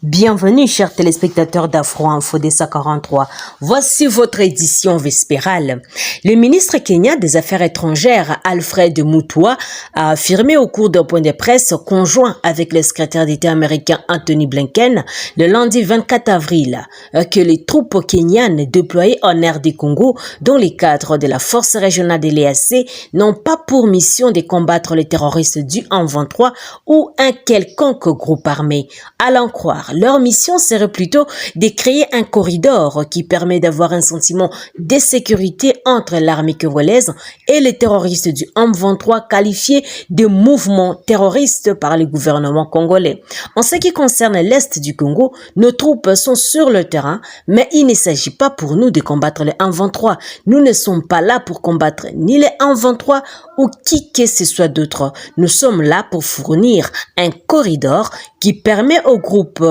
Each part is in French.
Bienvenue, chers téléspectateurs d'Afro Info Dessa 43. Voici votre édition vespérale. Le ministre kenyan des Affaires étrangères, Alfred Mutua, a affirmé au cours d'un point de presse conjoint avec le secrétaire d'État américain Anthony Blinken le lundi 24 avril que les troupes kenyanes déployées en RD Congo dans les cadres de la force régionale de l'EAC n'ont pas pour mission de combattre les terroristes du M23 ou un quelconque groupe armé. À l'en croire, leur mission serait plutôt de créer un corridor qui permet d'avoir un sentiment de sécurité entre l'armée congolaise et les terroristes du M23 qualifiés de mouvement terroriste par le gouvernement congolais. En ce qui concerne l'Est du Congo, nos troupes sont sur le terrain, mais il ne s'agit pas pour nous de combattre le M23. Nous ne sommes pas là pour combattre ni le M23 ou qui que ce soit d'autre. Nous sommes là pour fournir un corridor qui permet aux groupes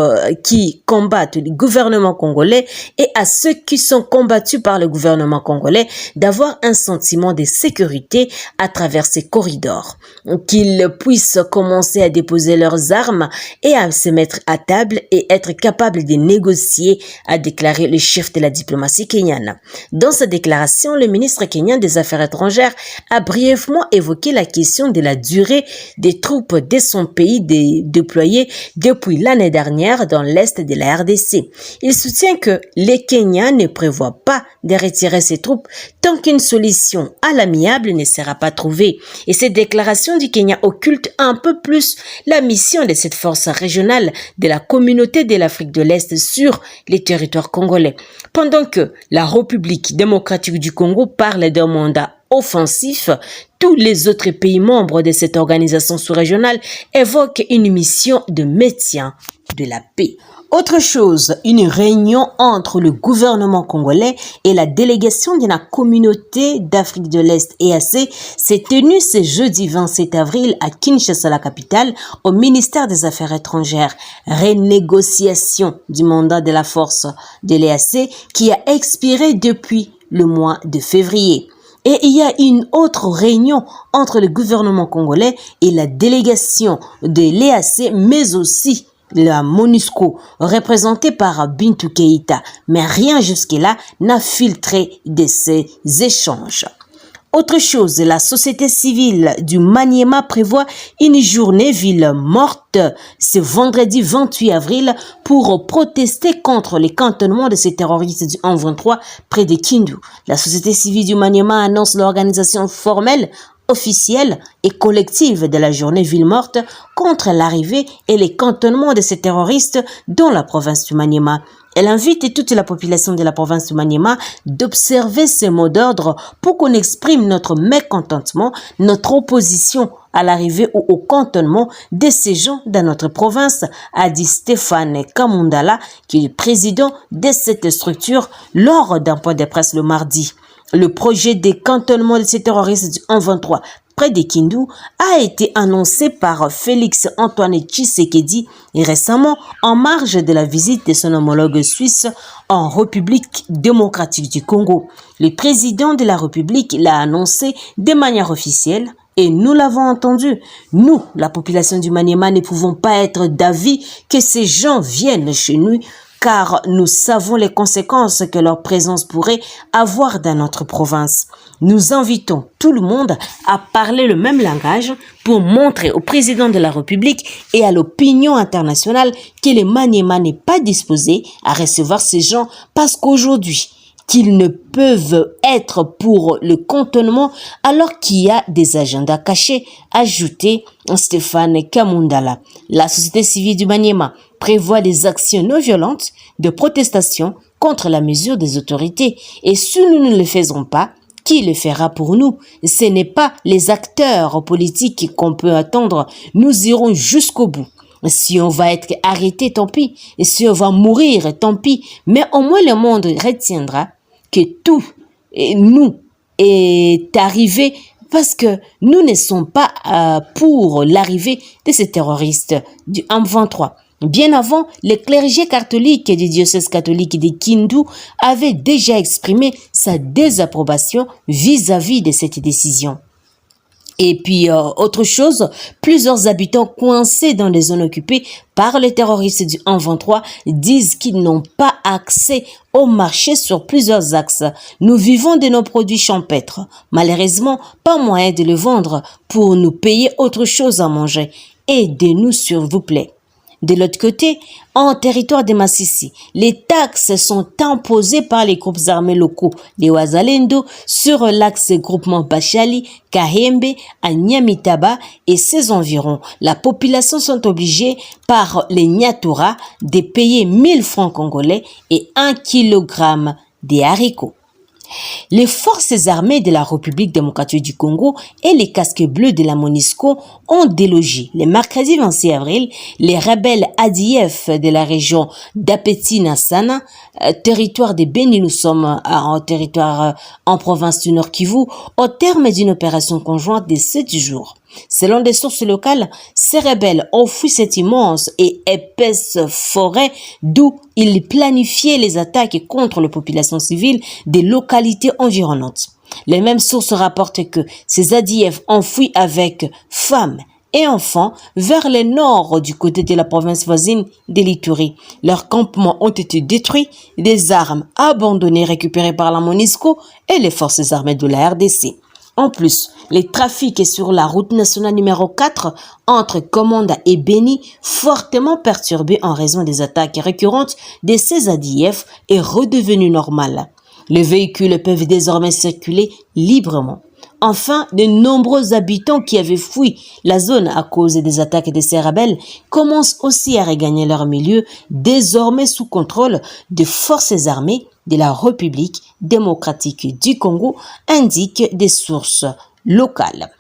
qui combattent le gouvernement congolais et à ceux qui sont combattus par le gouvernement congolais d'avoir un sentiment de sécurité à travers ces corridors. Qu'ils puissent commencer à déposer leurs armes et à se mettre à table et être capables de négocier, a déclaré le chef de la diplomatie kenyane. Dans sa déclaration, le ministre kenyan des Affaires étrangères a brièvement évoqué la question de la durée des troupes de son pays déployées depuis l'année dernière dans l'est de la RDC. Il soutient que les Kenyans ne prévoient pas de retirer ses troupes tant qu'une solution à l'amiable ne sera pas trouvée. Et cette déclaration du Kenya occulte un peu plus la mission de cette force régionale de la communauté de l'Afrique de l'Est sur les territoires congolais. Pendant que la République démocratique du Congo parle d'un mandat offensif, tous les autres pays membres de cette organisation sous-régionale évoquent une mission de maintien de la paix. Autre chose, une réunion entre le gouvernement congolais et la délégation de la communauté d'Afrique de l'Est EAC s'est tenue ce jeudi 27 avril à Kinshasa, la capitale, au ministère des Affaires étrangères. Renégociation du mandat de la force de l'EAC qui a expiré depuis le mois de février. Et il y a une autre réunion entre le gouvernement congolais et la délégation de l'EAC, mais aussi la MONUSCO, représentée par Bintou Keïta. Mais rien jusque-là n'a filtré de ces échanges. Autre chose, la société civile du Maniema prévoit une journée ville morte ce vendredi 28 avril pour protester contre les cantonnements de ces terroristes du M23 près de Kindu. La société civile du Maniema annonce l'organisation formelle, officielle et collective de la journée ville morte contre l'arrivée et les cantonnements de ces terroristes dans la province du Maniema. Elle invite toute la population de la province du Maniema d'observer ces mots d'ordre pour qu'on exprime notre mécontentement, notre opposition à l'arrivée ou au cantonnement de ces gens dans notre province, a dit Stéphane Kamundala, qui est le président de cette structure, lors d'un point de presse le mardi. Le projet de cantonnement de ces terroristes du M23 près de Kindu a été annoncé par Félix Antoine Tshisekedi récemment en marge de la visite de son homologue suisse en République démocratique du Congo. Le président de la République l'a annoncé de manière officielle et nous l'avons entendu. Nous, la population du Maniema, ne pouvons pas être d'avis que ces gens viennent chez nous car nous savons les conséquences que leur présence pourrait avoir dans notre province. Nous invitons tout le monde à parler le même langage pour montrer au président de la République et à l'opinion internationale que le Maniema n'est pas disposé à recevoir ces gens parce qu'aujourd'hui, qu'ils ne peuvent être pour le cantonnement alors qu'il y a des agendas cachés, ajouté Stéphane Kamundala. La société civile du Maniema prévoit des actions non violentes de protestation contre la mesure des autorités. Et si nous ne le faisons pas, qui le fera pour nous? Ce n'est pas les acteurs politiques qu'on peut attendre. Nous irons jusqu'au bout. Si on va être arrêté, tant pis. Et si on va mourir, tant pis. Mais au moins le monde retiendra que tout nous est arrivé parce que nous ne sommes pas pour l'arrivée de ces terroristes du M23. Bien avant, le clergé catholique du diocèse catholique de Kindu avait déjà exprimé sa désapprobation vis-à-vis de cette décision. Et puis, autre chose, plusieurs habitants coincés dans des zones occupées par les terroristes du 1-23 disent qu'ils n'ont pas accès au marché sur plusieurs axes. Nous vivons de nos produits champêtres. Malheureusement, pas moyen de les vendre pour nous payer autre chose à manger. Aidez-nous s'il vous plaît. De l'autre côté, en territoire de Massissi, les taxes sont imposées par les groupes armés locaux, les Wazalendo, sur l'axe groupement Bachali, Kahembe, à Nyamitaba et ses environs. La population sont obligées par les Nyatura de payer 1000 francs congolais et 1 kilogramme de haricots. Les forces armées de la République démocratique du Congo et les casques bleus de la MONUSCO ont délogé le mercredi 26 avril les rebelles ADF de la région d'Apeti-Nassana, territoire de Beni. Nous sommes en territoire en province du Nord Kivu, au terme d'une opération conjointe de 7 jours. Selon des sources locales, ces rebelles ont fui cette immense et épaisse forêt d'où ils planifiaient les attaques contre les populations civiles des localités environnantes. Les mêmes sources rapportent que ces ADF ont fui avec femmes et enfants vers le nord du côté de la province voisine de l'Ituri. Leurs campements ont été détruits, des armes abandonnées récupérées par la MONUSCO et les forces armées de la RDC. En plus, les trafics sur la route nationale numéro 4 entre Komanda et Beni, fortement perturbés en raison des attaques récurrentes de ces ADF, est redevenu normal. Les véhicules peuvent désormais circuler librement. Enfin, de nombreux habitants qui avaient fui la zone à cause des attaques de ces rebelles commencent aussi à regagner leur milieu, désormais sous contrôle des forces armées de la République démocratique du Congo, indiquent des sources locales.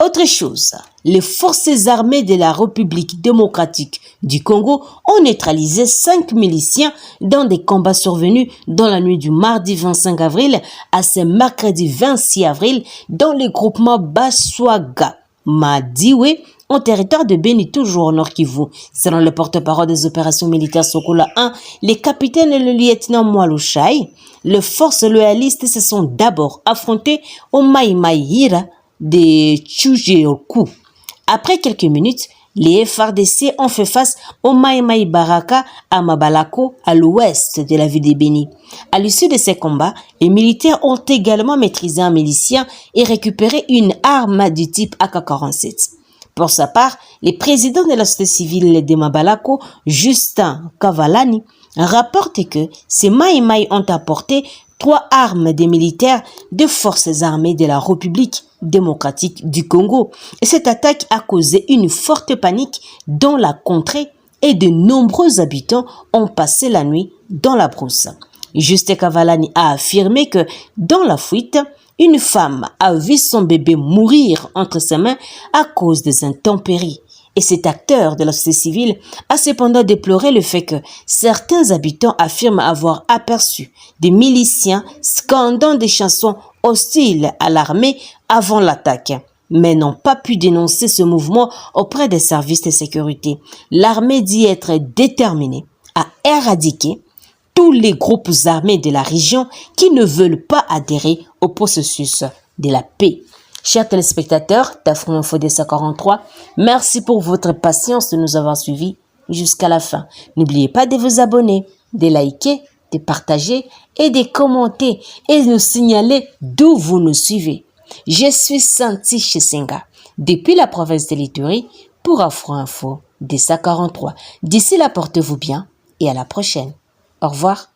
Autre chose, les forces armées de la République démocratique du Congo ont neutralisé 5 miliciens dans des combats survenus dans la nuit du mardi 25 avril à ce mercredi 26 avril dans le groupement Baswaga Madiwe au territoire de Beni, toujours au Nord Kivu. Selon le porte-parole des opérations militaires Sokola 1, les capitaines et le lieutenant Mwalushai, les forces loyalistes se sont d'abord affrontées au Maïmaïra de Tchoujeoku. Après quelques minutes, les FARDC ont fait face au Maïmaï Baraka à Mabalako, à l'ouest de la ville de Beni. À l'issue de ces combats, les militaires ont également maîtrisé un milicien et récupéré une arme du type AK-47. Pour sa part, le président de la société civile de Mabalako, Justin Kavalani, rapporte que ces Maïmaï ont apporté 3 armes des militaires des forces armées de la République démocratique du Congo. Et cette attaque a causé une forte panique dans la contrée et de nombreux habitants ont passé la nuit dans la brousse. Juste Kavalani a affirmé que dans la fuite, une femme a vu son bébé mourir entre ses mains à cause des intempéries. Et cet acteur de la société civile a cependant déploré le fait que certains habitants affirment avoir aperçu des miliciens scandant des chansons hostiles à l'armée avant l'attaque, mais n'ont pas pu dénoncer ce mouvement auprès des services de sécurité. L'armée dit être déterminée à éradiquer tous les groupes armés de la région qui ne veulent pas adhérer au processus de la paix. Chers téléspectateurs d'Afro Info DESA 43, merci pour votre patience de nous avoir suivis jusqu'à la fin. N'oubliez pas de vous abonner, de liker, de partager et de commenter et de nous signaler d'où vous nous suivez. Je suis Santi Chisenga depuis la province de l'Ituri pour Afro Info DESA 43. D'ici là, portez-vous bien et à la prochaine. Au revoir.